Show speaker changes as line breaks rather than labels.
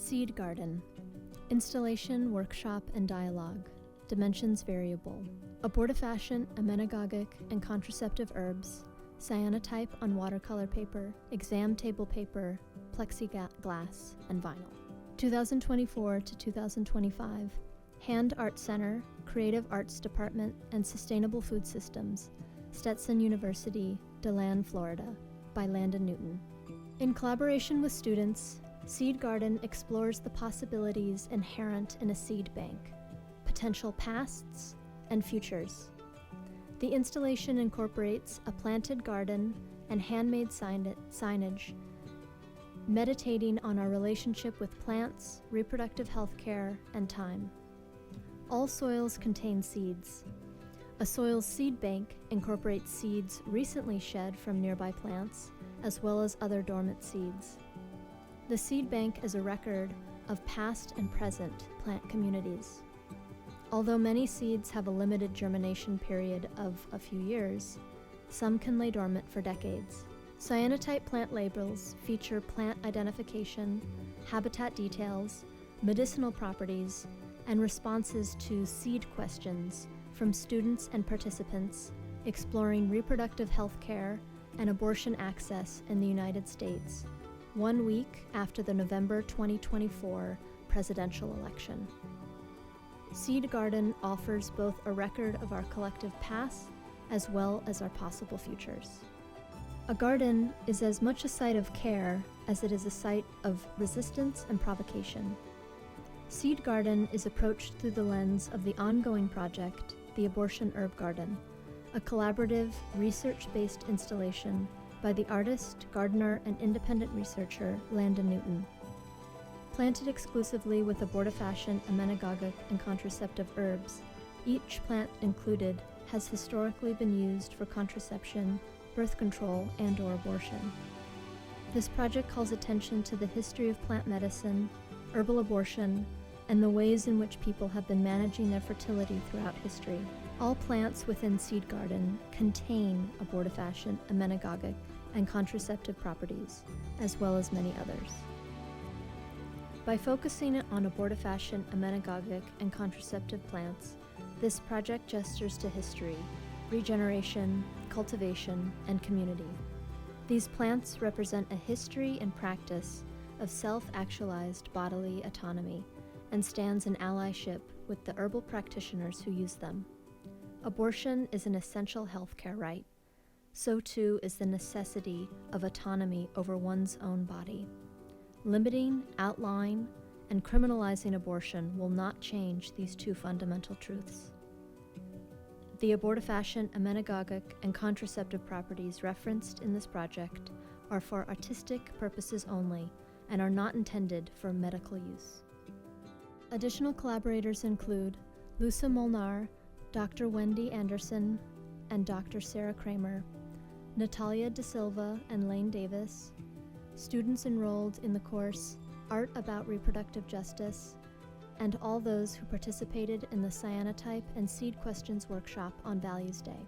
Seed garden. Installation, workshop, and dialogue. Dimensions variable. Abortifacient, emmenagogic, and contraceptive herbs. Cyanotype on watercolor paper, exam table paper, plexiglass, and vinyl. 2024 to 2025. Hand Art Center, Creative Arts Department, and Sustainable Food Systems. Stetson University, DeLand, Florida, by Landon Newton. In collaboration with students, Seed Garden explores the possibilities inherent in a seed bank, potential pasts and futures. The installation incorporates a planted garden and handmade signage, meditating on our relationship with plants, reproductive health care, and time. All soils contain seeds. A soil's seed bank incorporates seeds recently shed from nearby plants, as well as other dormant seeds. The seed bank is a record of past and present plant communities. Although many seeds have a limited germination period of a few years, some can lay dormant for decades. Cyanotype plant labels feature plant identification, habitat details, medicinal properties, and responses to seed questions from students and participants exploring reproductive health care and abortion access in the United States, 1 week after the November 2024 presidential election. Seed Garden offers both a record of our collective past as well as our possible futures. A garden is as much a site of care as it is a site of resistance and provocation. Seed Garden is approached through the lens of the ongoing project, the Abortion Herb Garden, a collaborative, research-based installation by the artist, gardener, and independent researcher Landon Newton. Planted exclusively with abortifacient, emmenagogic, and contraceptive herbs, each plant included has historically been used for contraception, birth control, and/or abortion. This project calls attention to the history of plant medicine, herbal abortion, and the ways in which people have been managing their fertility throughout history. All plants within Seed Garden contain abortifacient, emmenagogic, and contraceptive properties, as well as many others. By focusing on abortifacient, emmenagogic, and contraceptive plants, this project gestures to history, regeneration, cultivation, and community. These plants represent a history and practice of self-actualized bodily autonomy and stands in allyship with the herbal practitioners who use them. Abortion is an essential healthcare right. So too is the necessity of autonomy over one's own body. Limiting, outlawing, and criminalizing abortion will not change these two fundamental truths. The abortifacient, emmenagogic, and contraceptive properties referenced in this project are for artistic purposes only and are not intended for medical use. Additional collaborators include Lusa Molnar, Dr. Wendy Anderson, and Dr. Sarah Kramer, Natalia De Silva and Lane Davis, students enrolled in the course Art About Reproductive Justice, and all those who participated in the Cyanotype and Seed Questions workshop on Values Day.